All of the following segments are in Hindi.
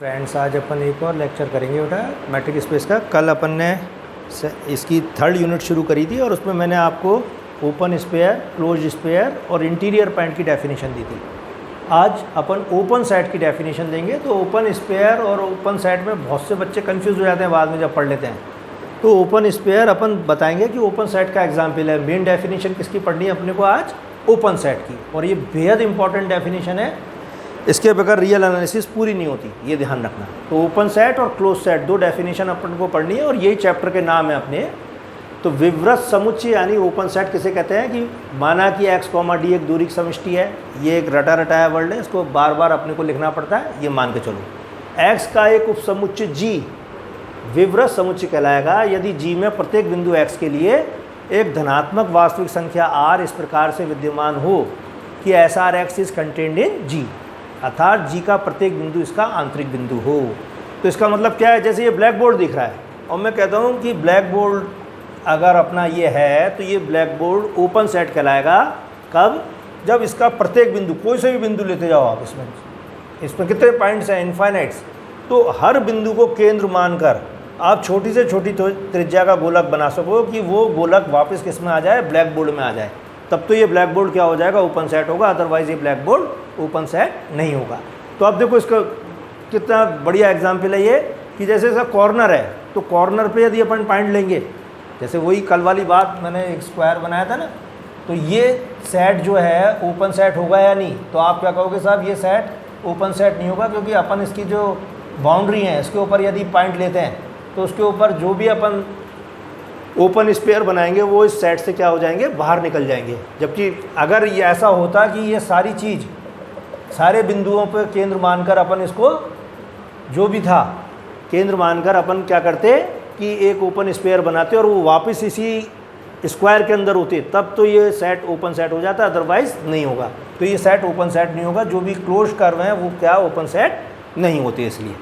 फ्रेंड्स, आज अपन एक और लेक्चर करेंगे बेटा मैट्रिक स्पेस का। कल अपन ने इसकी थर्ड यूनिट शुरू करी थी और उसमें मैंने आपको ओपन स्पेयर, क्लोज स्पेयर और इंटीरियर पॉइंट की डेफिनेशन दी थी। आज अपन ओपन सेट की डेफिनेशन देंगे। तो ओपन स्पेयर और ओपन सेट में बहुत से बच्चे कंफ्यूज हो जाते हैं बाद में जब पढ़ लेते हैं। तो ओपन स्पेयर अपन बताएंगे कि ओपन सेट का एग्जाम्पल है। मेन डेफिनेशन किसकी पढ़नी है अपने को आज? ओपन सेट की। और ये बेहद इंपॉर्टेंट डेफिनेशन है, इसके बगैर रियल एनालिसिस पूरी नहीं होती, ये ध्यान रखना। तो ओपन सेट और क्लोज सेट दो डेफिनेशन अपन को पढ़नी है और यही चैप्टर के नाम है अपने। तो विवृत समुच्चय यानी ओपन सेट किसे कहते हैं कि माना कि x, d एक दूरी की समष्टि है। ये एक रटा रटाया वर्ड है, इसको बार बार अपने को लिखना पड़ता है। ये मान के चलो x का एक उपसमुच्चय g विवृत समुच्चय कहलाएगा यदि g में प्रत्येक बिंदु x के लिए एक धनात्मक वास्तविक संख्या r इस प्रकार से विद्यमान हो कि SRx is contained in g, अर्थात g का प्रत्येक बिंदु इसका आंतरिक बिंदु हो। तो इसका मतलब क्या है? जैसे ये ब्लैक बोर्ड दिख रहा है और मैं कहता हूँ कि ब्लैक बोर्ड अगर अपना ये है तो ये ब्लैक बोर्ड ओपन सेट कहलाएगा। कब? जब इसका प्रत्येक बिंदु, कोई से भी बिंदु लेते जाओ आप, इसमें कितने पॉइंट्स हैं? इनफाइनाइट्स। तो हर बिंदु को केंद्र मानकर आप छोटी से छोटी त्रिज्या का गोलक बना सको कि वो गोलक वापस किस में आ जाए? ब्लैक बोर्ड में आ जाए। तब तो ये ब्लैक बोर्ड क्या हो जाएगा? ओपन सेट होगा। अदरवाइज ये ब्लैक बोर्ड ओपन सेट नहीं होगा। तो अब देखो इसका कितना बढ़िया एग्जाम्पल है ये कि जैसे इसका कॉर्नर है तो कॉर्नर पे यदि अपन पॉइंट लेंगे, जैसे वही कल वाली बात, मैंने एक स्क्वायर बनाया था ना, तो ये सेट जो है ओपन सेट होगा या नहीं? तो आप क्या कहोगे साहब ये सेट ओपन सेट नहीं होगा, क्योंकि अपन इसकी जो बाउंड्री है इसके ऊपर यदि पॉइंट लेते हैं तो उसके ऊपर जो भी अपन ओपन स्पेयर बनाएंगे वो इस सेट से क्या हो जाएंगे? बाहर निकल जाएंगे। जबकि अगर ये ऐसा होता कि ये सारी चीज़ सारे बिंदुओं पर केंद्र मानकर अपन इसको जो भी था केंद्र मानकर अपन क्या करते कि एक ओपन स्पेयर बनाते और वो वापस इसी स्क्वायर के अंदर होते, तब तो ये सेट ओपन सेट हो जाता, अदरवाइज नहीं होगा। तो ये सेट ओपन सेट नहीं होगा। जो भी क्लोज कर्व हैं वो क्या ओपन सेट नहीं होते। इसलिए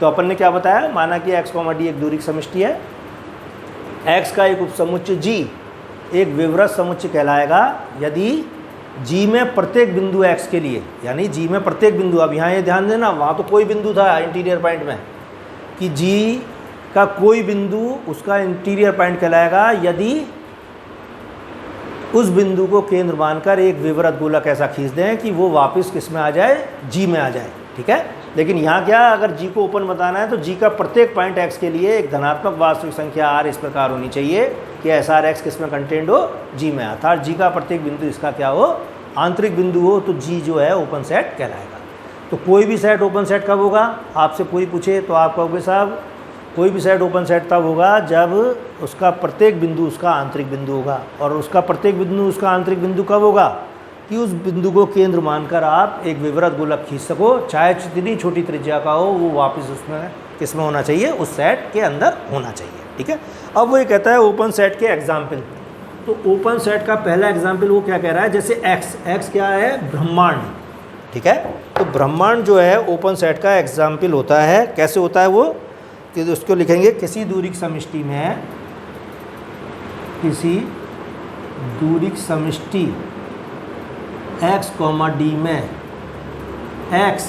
तो अपन ने क्या बताया? माना कि x, d एक दूरी की समष्टि है। x का एक उपसमुच्चय g एक विवृत समुच्चय कहलाएगा यदि g में प्रत्येक बिंदु x के लिए, यानी g में प्रत्येक बिंदु, अब यहाँ ये ध्यान देना, वहाँ तो कोई बिंदु था इंटीरियर पॉइंट में, कि g का कोई बिंदु उसका इंटीरियर पॉइंट कहलाएगा यदि उस बिंदु को केंद्र मानकर एक विवृत गोलक ऐसा खींच दें कि वो वापस किस में आ जाए? g में आ जाए। ठीक है। लेकिन यहाँ क्या, अगर g को ओपन बताना है तो g का प्रत्येक पॉइंट x के लिए एक धनात्मक वास्तविक संख्या r इस प्रकार होनी चाहिए कि SRx किस में कंटेंड हो? g में, अर्थात g का प्रत्येक बिंदु इसका क्या हो? आंतरिक बिंदु हो। तो g जो है ओपन सेट कहलाएगा। तो कोई भी सेट ओपन सेट कब होगा? आपसे कोई पूछे तो आप कहोगे साहब कोई भी सेट ओपन सेट तब होगा जब उसका प्रत्येक बिंदु उसका आंतरिक बिंदु होगा। और उसका प्रत्येक बिंदु उसका आंतरिक बिंदु कब होगा? कि उस बिंदु को केंद्र मानकर आप एक विवृत गोलक खींच सको, चाहे जितनी छोटी त्रिज्या का हो, वो वापस उसमें किसमें होना चाहिए? उस सेट के अंदर होना चाहिए। ठीक है। अब वो ये कहता है ओपन सेट के एग्जाम्पल। तो ओपन सेट का पहला एग्जाम्पल वो क्या कह रहा है? जैसे x क्या है? ब्रह्मांड। ठीक है। तो ब्रह्मांड जो है ओपन सेट का एग्जाम्पल होता है। कैसे होता है वो? कि उसको लिखेंगे किसी दूरी की समष्टि में, किसी दूरी की समष्टि x, d में x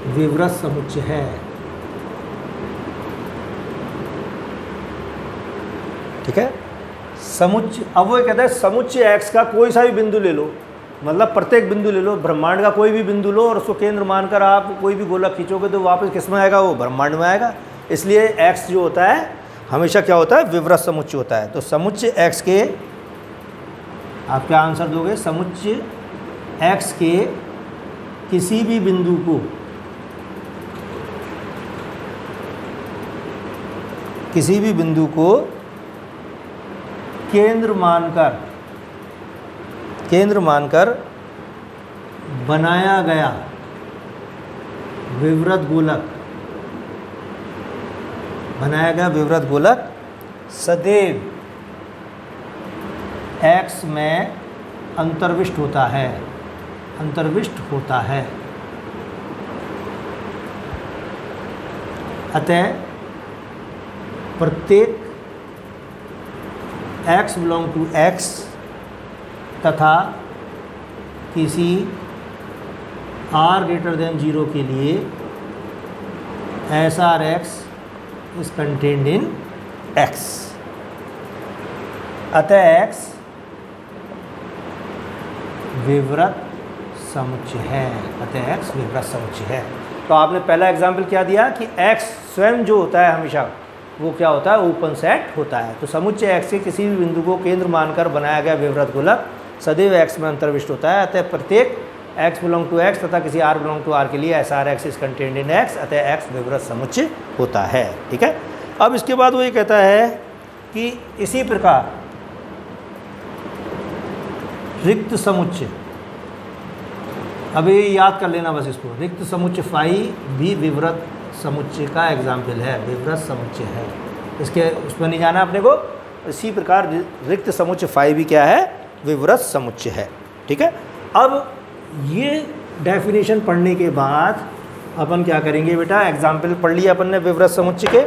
विवृत समुच्चय है। ठीक है। समुच्चय, अब वो कहता है समुच्चय x का कोई सा भी बिंदु ले लो, मतलब प्रत्येक बिंदु ले लो, ब्रह्मांड का कोई भी बिंदु लो और उसको केंद्र मानकर आप कोई भी गोलक खींचोगे तो वापस किस में आएगा? वो ब्रह्मांड में आएगा। इसलिए x जो होता है हमेशा क्या होता है? विवृत समुच्चय होता है। तो समुच्चय x के, आप क्या आंसर दोगे? समुच्चय x के किसी भी बिंदु को, किसी भी बिंदु को केंद्र मानकर बनाया गया विवृत गोलक सदैव x में अंतर्विष्ट होता है। अतः प्रत्येक x बिलोंग टू x तथा किसी r greater than 0 के लिए S r x is contained in x, अतः एक्स विवृत समुच्चय है, अतः एक्स विवृत समुच्चय है। तो आपने पहला एग्जाम्पल क्या दिया कि एक्स स्वयं जो होता है हमेशा वो क्या होता है, ओपन सेट होता है। तो समुच्चय एक्स के किसी भी बिंदु को केंद्र मानकर बनाया गया विवृत गोलक सदैव एक्स में अंतर्विष्ट होता है, अतः प्रत्येक एक्स बिलोंग टू एक्स तथा किसी आर बिलोंग टू आर के लिए S r x is contained in x, अतः एक्स विवृत समुच्चय होता है। ठीक है, अब इसके बाद वो ये कहता है कि इसी प्रकार रिक्त समुच्चय, अभी याद कर लेना बस इसको, रिक्त समुच्चय फाई भी विवृत समुच्चय का एग्जाम्पल है, विवृत समुच्चय है, इसके उसमें नहीं जाना अपने को। इसी प्रकार रिक्त समुच्चय फाई भी क्या है, विवृत समुच्चय है। ठीक है, अब ये डेफिनेशन पढ़ने के बाद अपन क्या करेंगे बेटा, एग्जाम्पल पढ़ लिया अपन ने विवृत समुच्चय के,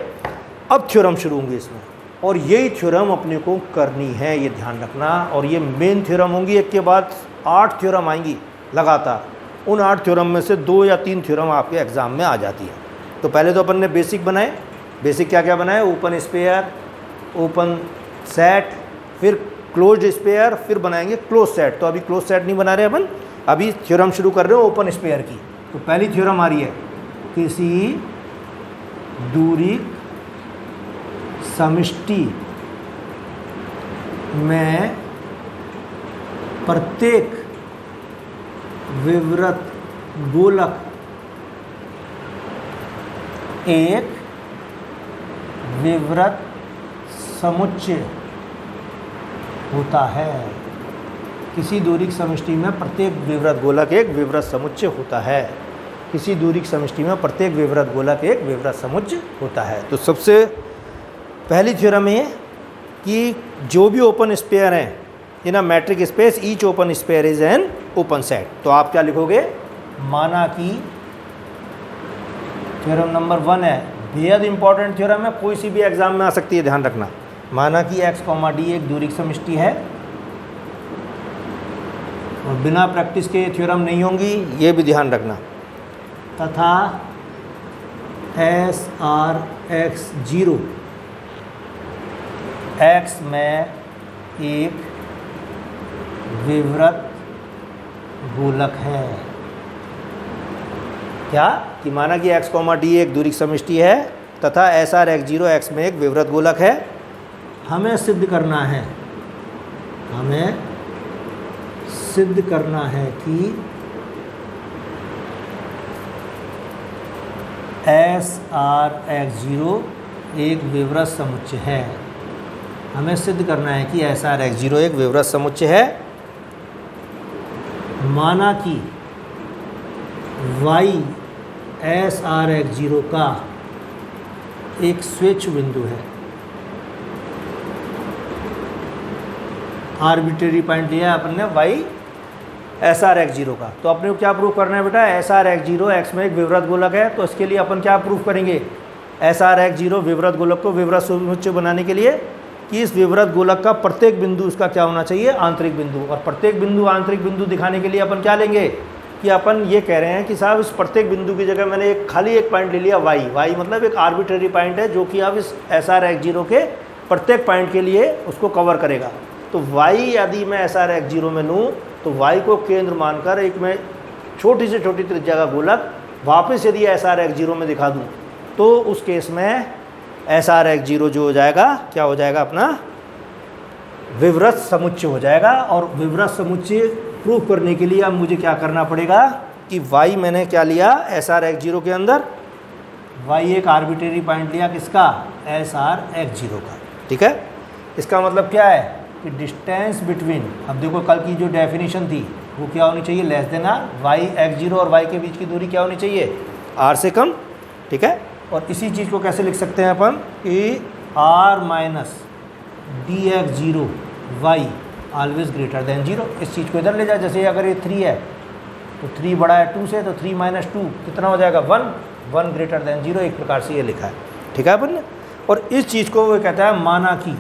अब थ्योरम शुरू होंगे इसमें, और यही थ्योरम अपने को करनी है, ये ध्यान रखना। और ये मेन थ्योरम होंगी, एक के बाद 8 थ्योरम आएंगी लगातार, उन 8 थ्योरम में से 2 या 3 थ्योरम आपके एग्ज़ाम में आ जाती है। तो पहले तो अपन ने बेसिक बनाए, बेसिक क्या क्या बनाए, ओपन स्पेयर, ओपन सेट, फिर क्लोज्ड स्पेयर, फिर बनाएंगे क्लोज सेट। तो अभी क्लोज सेट नहीं बना रहे अपन, अभी थ्योरम शुरू कर रहे हो ओपन स्पेयर की। तो पहली थ्योरम आ रही है, किसी दूरी समष्टि में प्रत्येक विवृत गोलक एक विवृत समुच्चय होता है। किसी दूरी की समष्टि में प्रत्येक विवृत गोलक एक विवृत समुच्चय होता है। किसी दूरी की समष्टि में प्रत्येक विवृत गोलक एक विवृत समुच्चय होता है। तो सबसे पहली थ्योरम है कि जो भी ओपन स्पेयर हैं in a metric space each open sphere is an open set. तो आप क्या लिखोगे, माना कि थ्योरम नंबर 1 है, बेहद इंपॉर्टेंट थ्योरम है, कोई सी भी एग्जाम में आ सकती है, ध्यान रखना। माना कि x, d एक दूरी की समष्टि है, और बिना प्रैक्टिस के थ्योरम नहीं होंगी, ये भी ध्यान रखना। तथा एस आर एक्स 0 x में एक विवृत गोलक है। क्या कि माना कि x, d एक दूरी की समष्टि है तथा एस आर एक्स 0 x में एक विवृत गोलक है। हमें सिद्ध करना है, हमें सिद्ध करना है कि एस आर एक्स 0 एक विवृत समुच्चय है। हमें सिद्ध करना है कि एस आर एक्स 0 एक विवृत समुच्चय है। माना कि y एस आर एक्स 0 का एक स्वेच्छ बिंदु है। आर्बिट्रेरी पॉइंट लिया अपन ने y एस आर एक्स 0 का। तो अपने को क्या प्रूफ करना है बेटा, एस आर एक्स 0 x में एक विवृत गोलक है। तो इसके लिए अपन क्या प्रूफ करेंगे, एस आर एक्स 0 विवृत गोलक को विवृत समुच्चय बनाने के लिए कि इस विवृत गोलक का प्रत्येक बिंदु उसका क्या होना चाहिए, आंतरिक बिंदु। और प्रत्येक बिंदु आंतरिक बिंदु दिखाने के लिए अपन क्या लेंगे कि अपन ये कह रहे हैं कि साहब इस प्रत्येक बिंदु की जगह मैंने खाली एक पॉइंट ले लिया y मतलब एक आर्बिट्रेरी पॉइंट है जो कि अब इस एस आर एक्स 0 के प्रत्येक पॉइंट के लिए उसको कवर करेगा। तो y यदि मैं एस आर एक्स 0 में लूँ तो y को केंद्र मानकर एक मैं छोटी से छोटी त्रिज्या का गोलक वापस यदि एस आर एक्स 0 में दिखा दूँ तो उस केस में एस आर एक्स 0 जो हो जाएगा, क्या हो जाएगा, अपना विवृत समुच्चय हो जाएगा। और विवृत समुच्चय प्रूफ करने के लिए अब मुझे क्या करना पड़ेगा कि y मैंने क्या लिया एस आर एक्स 0 के अंदर, y एक आर्बिट्रेरी पॉइंट लिया किसका, एस आर एक्स 0 का। ठीक है, इसका मतलब क्या है कि डिस्टेंस बिटवीन, अब देखो कल की जो डेफिनेशन थी वो क्या होनी चाहिए, less than r, y x 0 और y के बीच की दूरी क्या होनी चाहिए, r से कम। ठीक है, और इसी चीज़ को कैसे लिख सकते हैं अपन कि r minus d x 0 y always greater than 0। इस चीज़ को इधर ले जाए, जैसे अगर ये 3 है तो 3 बड़ा है 2 से, तो 3 माइनस 2 कितना हो जाएगा, 1 ग्रेटर देन 0। एक प्रकार से ये लिखा है। ठीक है अपन ने, और इस चीज़ को वो कहता है माना कि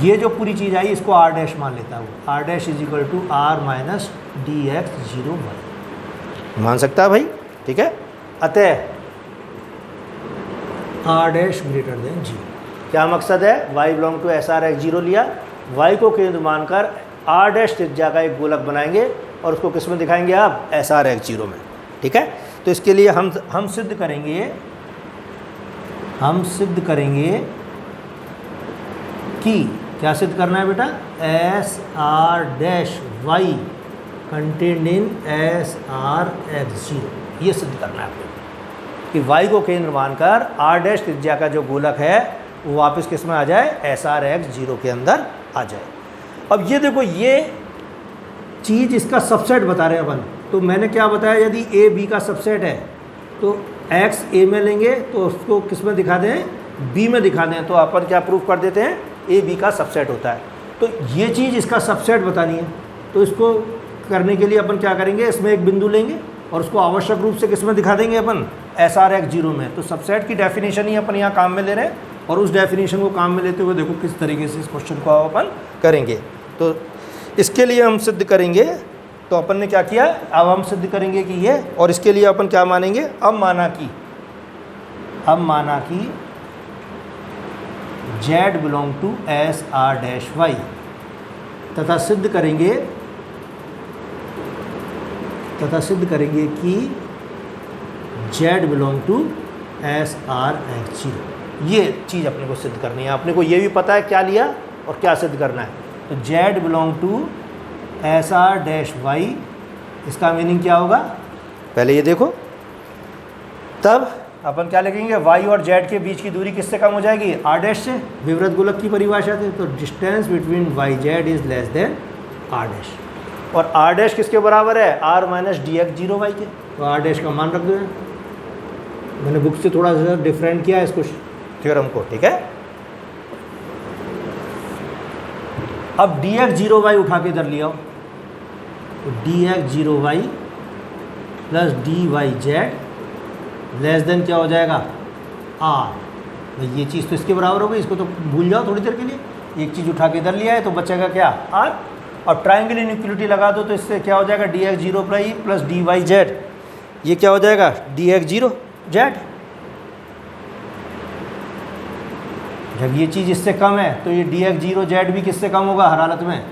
ये जो पूरी चीज़ आई इसको r डैश मान लेता है, वो r dash is equal to r minus d x 0 y मान सकता है भाई। ठीक है, अतः r dash greater than zero. क्या मकसद है? Y belong to s r x zero लिया, वाई को केंद्र मानकर आर डैश त्रिज्या का एक गोलक बनाएंगे और उसको किस में दिखाएंगे आप? एस आर एक्स जीरो में। ठीक है, तो इसके लिए हम सिद्ध करेंगे कि क्या सिद्ध करना है बेटा? S r dash y contained in s r x zero, ये सिद्ध करना है आपको कि वाई को केंद्र मानकर आर डैश त्रिज्या का जो गोलक है वो वापस किस में आ जाए? एस आर एक्स जीरो के अंदर आ जाए। अब ये देखो, ये चीज़ इसका सबसेट बता रहे हैं अपन। तो मैंने क्या बताया? यदि ए बी का सबसेट है तो एक्स ए में लेंगे तो उसको किस में दिखा दें? बी में दिखा दें। तो अपन क्या प्रूफ कर देते हैं? ए बी का सबसेट होता है। तो ये चीज़ इसका सबसेट बतानी है, तो इसको करने के लिए अपन क्या करेंगे? इसमें एक बिंदु लेंगे और उसको आवश्यक रूप से किस में दिखा देंगे अपन? एस आर एक्स जीरो में। तो सबसेट की डेफिनेशन ही अपन यहाँ काम में ले रहे हैं और उस डेफिनेशन को काम में लेते हुए देखो किस तरीके से इस क्वेश्चन को अपन करेंगे। तो इसके लिए हम सिद्ध करेंगे, तो अपन ने क्या किया? अब हम सिद्ध करेंगे कि ये, और इसके लिए अपन क्या मानेंगे? अब माना कि z belong to s r dash y, तथा सिद्ध करेंगे कि z belong to s r x zero. ये चीज़ अपने को सिद्ध करनी है। अपने को ये भी पता है क्या लिया और क्या सिद्ध करना है। तो z belong to s r dash y, इसका मीनिंग क्या होगा? पहले ये देखो, तब अपन क्या लिखेंगे? y और z के बीच की दूरी किससे कम हो जाएगी? r डैश से। विवृत गोलक की परिभाषा थी, तो distance between y z is less than r dash, और r डैश किसके बराबर है? r minus d x zero y के। तो r डैश का मान रख दो। मैंने बुक से थोड़ा सा डिफरेंट किया इसको, थ्योरम को। ठीक है, अब डी एक्स जीरो वाई उठा के इधर लिया, तो d x zero y plus d y z less than क्या हो जाएगा? आर। तो ये चीज़ तो इसके बराबर हो गई, इसको तो भूल जाओ थोड़ी देर के लिए। एक चीज़ उठा के इधर लिया है तो बचेगा क्या? आर। और ट्राइंगल इनइक्वलिटी लगा दो तो इससे क्या हो जाएगा? D x zero plus d y z, ये क्या हो जाएगा? D x zero z. जब ये चीज़ इससे कम है तो ये डी एक्स जीरो जेड भी किससे कम होगा? हर हालत में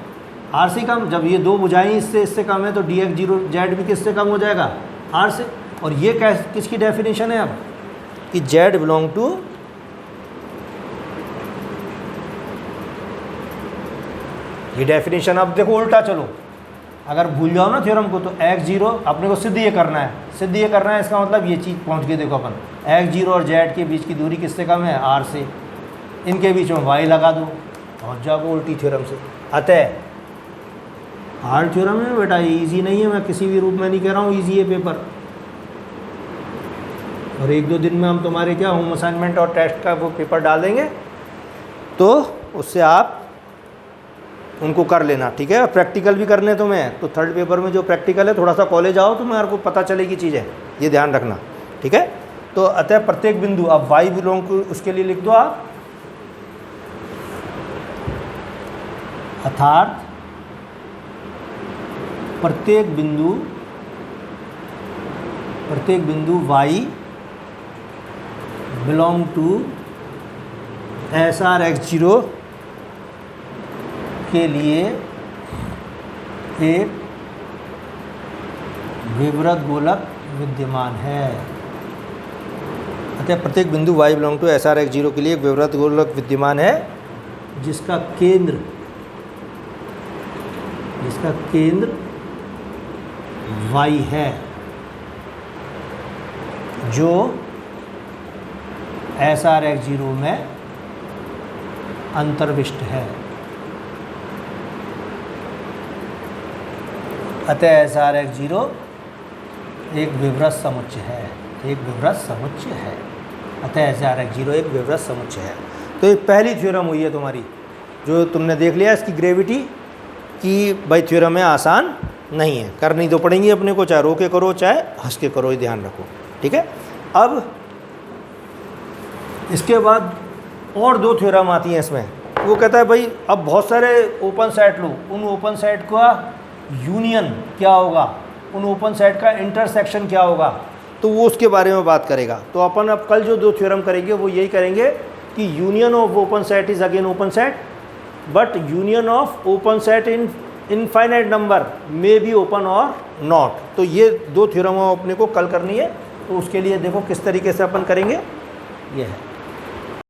आर से कम। जब ये दो भुजाएं इससे कम है तो डी एक्स जीरो जेड भी किससे कम हो जाएगा? आर से। और ये किसकी डेफिनेशन है अब? कि z बिलोंग टू ये डेफिनेशन। अब देखो उल्टा चलो, अगर भूल जाओ ना थ्योरम को, तो x जीरो अपने को सिद्ध ये करना है। इसका मतलब ये चीज़ पहुंच गई। देखो अपन x जीरो और z के बीच की दूरी किससे कम है? r से। इनके बीच में y लगा दो, पहुंच जाओगे उल्टी थ्योरम से। अतः हार्ड थ्योरम है बेटा, ये ईजी नहीं है। मैं किसी भी रूप में नहीं कह रहा हूँ ईजी है पेपर, और एक दो दिन में हम तुम्हारे क्या होम असाइनमेंट और टेस्ट का वो पेपर डाल देंगे, तो उससे आप उनको कर लेना। ठीक है, प्रैक्टिकल भी करने तुम्हें, तो थर्ड पेपर में जो प्रैक्टिकल है थोड़ा सा कॉलेज आओ तो मेरे को पता चलेगी चीज़ें, ये ध्यान रखना। ठीक है, तो अतः प्रत्येक बिंदु, अब y बिलोंग टू उसके लिए लिख दो आप, अर्थात प्रत्येक बिंदु y belong to s r x zero के लिए एक विवृत गोलक विद्यमान है। अतः प्रत्येक बिंदु y belong to s r x zero के लिए एक विवृत गोलक विद्यमान है जिसका केंद्र y है, जो एस आर एक्स जीरो में अंतर्विष्ट है। अतः एस आर एक्स जीरो एक विवृत समुच्चय है, अतः एस आर एक्स जीरो एक विवृत समुच्चय है। तो ये पहली थ्योरम हुई है तुम्हारी, जो तुमने देख लिया इसकी ग्रेविटी की। भाई थ्योरम है आसान नहीं है, करनी तो पड़ेंगी अपने को, चाहे रो के करो चाहे हंस के करो, ये ध्यान रखो। ठीक है, अब इसके बाद और दो थ्योरम आती हैं इसमें। वो कहता है भाई अब बहुत सारे ओपन सेट लो, उन ओपन सेट का यूनियन क्या होगा, उन ओपन सेट का इंटरसेक्शन क्या होगा, तो वो उसके बारे में बात करेगा। तो अपन अब कल जो 2 थ्योरम करेंगे वो यही करेंगे कि union of open set is again open set, but union of open set in infinite number may be open और नॉट। तो ये 2 थ्योरम अपने को कल करनी है। तो उसके लिए देखो किस तरीके से अपन करेंगे, ये है।